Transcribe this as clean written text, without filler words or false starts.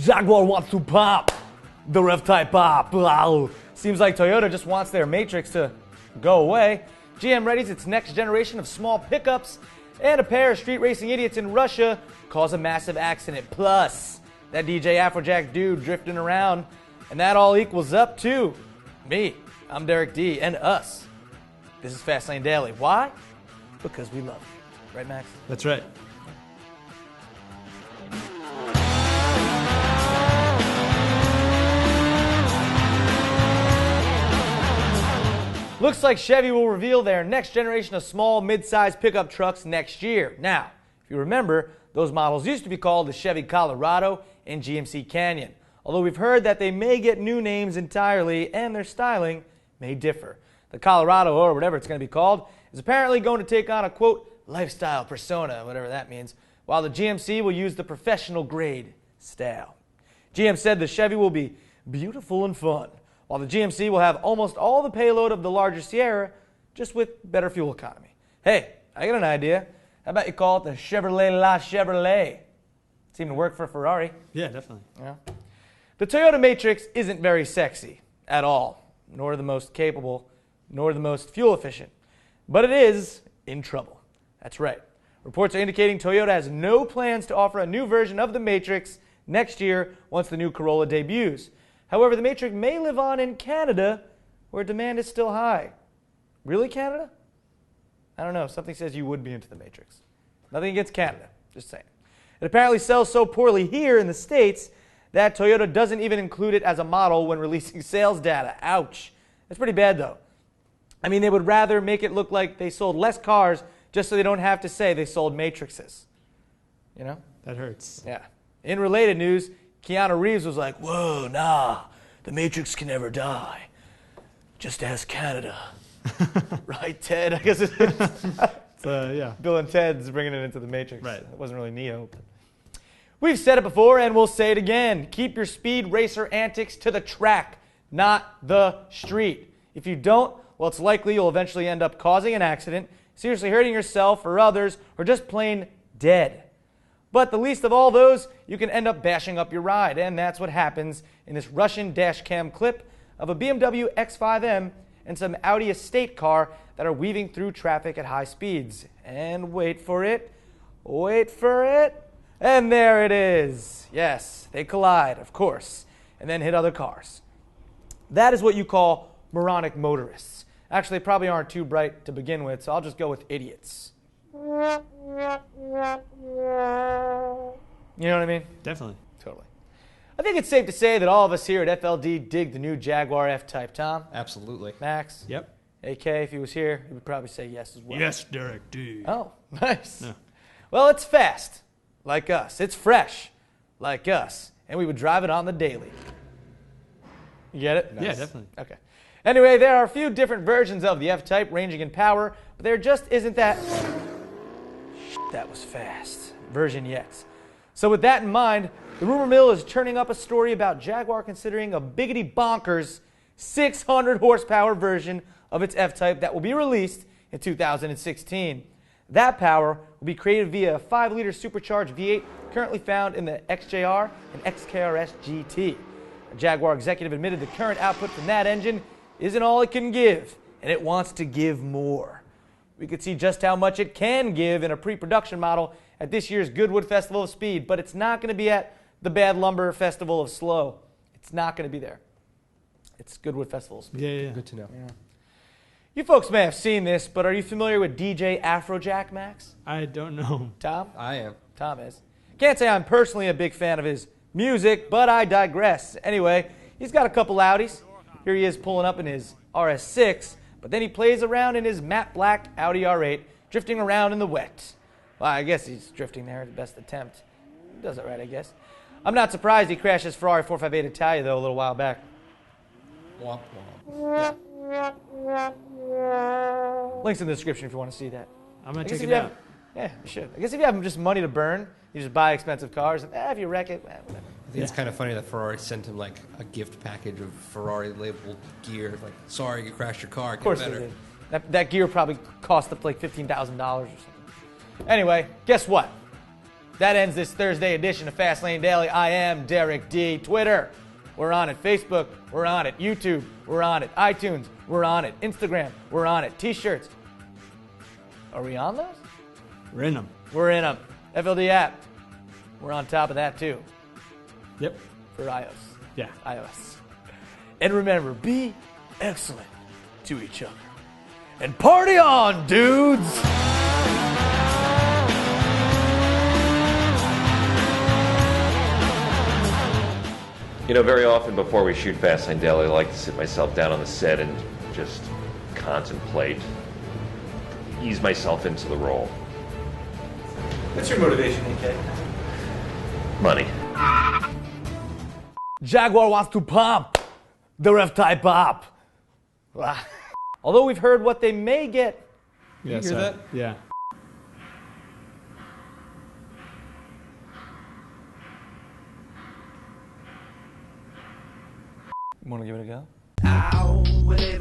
Jaguar wants to pop. The rev type pop. Wow. Seems like Toyota just wants their Matrix to go away. GM readies its next generation of small pickups, and a pair of street racing idiots in Russia cause a massive accident. Plus, that DJ Afrojack dude drifting around, and that all equals up to me. I'm Derek D, and us. This is Fastlane Daily. Why? Because we love you. Right, Max? That's right. Looks like Chevy will reveal their next generation of small, mid-size pickup trucks next year. Now, if you remember, those models used to be called the Chevy Colorado and GMC Canyon. Although we've heard that they may get new names entirely and their styling may differ. The Colorado, or whatever it's going to be called, is apparently going to take on a, quote, lifestyle persona, whatever that means, while the GMC will use the professional grade style. GM said the Chevy will be beautiful and fun, while the GMC will have almost all the payload of the larger Sierra, just with better fuel economy. Hey, I got an idea. How about you call it the Chevrolet La Chevrolet? Seemed to work for Ferrari. Yeah, definitely. Yeah. The Toyota Matrix isn't very sexy at all, nor the most capable, nor the most fuel efficient. But it is in trouble. That's right. Reports are indicating Toyota has no plans to offer a new version of the Matrix next year once the new Corolla debuts. However, the Matrix may live on in Canada, where demand is still high. Really, Canada? I don't know. Something says you would be into the Matrix. Nothing against Canada. Just saying. It apparently sells so poorly here in the States that Toyota doesn't even include it as a model when releasing sales data. Ouch. That's pretty bad, though. I mean, they would rather make it look like they sold less cars just so they don't have to say they sold Matrixes. You know? That hurts. Yeah. In related news, Keanu Reeves was like, whoa, nah, the Matrix can never die. Just ask Canada. Right, Ted? I guess it's yeah. Bill and Ted's bringing it into the Matrix. Right. It wasn't really Neo. But we've said it before, and we'll say it again. Keep your speed racer antics to the track, not the street. If you don't, well, it's likely you'll eventually end up causing an accident, seriously hurting yourself or others, or just plain dead. But the least of all those, you can end up bashing up your ride, and that's what happens in this Russian dash cam clip of a BMW X5M and some Audi estate car that are weaving through traffic at high speeds. And wait for it, and there it is. Yes, they collide, of course, and then hit other cars. That is what you call moronic motorists. Actually, they probably aren't too bright to begin with, so I'll just go with idiots. You know what I mean? Definitely. Totally. I think it's safe to say that all of us here at FLD dig the new Jaguar F-Type. Tom? Absolutely. Max? Yep. AK, if he was here, he would probably say yes as well. Yes, Derek D. Oh, nice. Yeah. Well, it's fast, like us. It's fresh, like us. And we would drive it on the daily. You get it? Nice. Yeah, definitely. Okay. Anyway, there are a few different versions of the F-Type ranging in power, but there just isn't that was fast version yet. So with that in mind, the rumor mill is turning up a story about Jaguar considering a biggity bonkers 600 horsepower version of its F-Type that will be released in 2016. That power will be created via a 5-liter supercharged V8 currently found in the XJR and XKRS-GT. A Jaguar executive admitted the current output from that engine isn't all it can give, and it wants to give more. We could see just how much it can give in a pre-production model at this year's Goodwood Festival of Speed, but it's not going to be at the Bad Lumber Festival of Slow. It's not going to be there. It's Goodwood Festival of Speed. Yeah. Good to know. Yeah. You folks may have seen this, but are you familiar with DJ Afrojack, Max? I don't know. Tom? I am. Tom is. Can't say I'm personally a big fan of his music, but I digress. Anyway, he's got a couple Audis. Here he is pulling up in his RS6, but then he plays around in his matte black Audi R8, drifting around in the wet. Well, I guess he's drifting there at the best attempt. He does it right, I guess. I'm not surprised he crashed his Ferrari 458 Italia, though, a little while back. Womp womp. Yeah. Links in the description if you want to see that. I'm going to guess check if it you out. Yeah, you should. I guess if you have just money to burn, you just buy expensive cars. And, if you wreck it, whatever. I think it's kind of funny that Ferrari sent him like a gift package of Ferrari labeled gear. Like, sorry, you crashed your car. Of course they did. That gear probably cost up like $15,000 or something. Anyway, guess what? That ends this Thursday edition of Fastlane Daily. I am Derek D. Twitter, we're on it. Facebook, we're on it. YouTube, we're on it. iTunes, we're on it. Instagram, we're on it. T-shirts, are we on those? We're in them. We're in them. FLD app, we're on top of that too. Yep. For iOS. Yeah. iOS. And remember, be excellent to each other. And party on, dudes! You know, very often before we shoot Fastlane Daily, I like to sit myself down on the set and just contemplate, ease myself into the role. What's your motivation, AK? Money. Jaguar wants to pump the rev type up. Although we've heard what they may get. Yeah, You hear that? Yeah. Want to give it a go? Ow, whatever.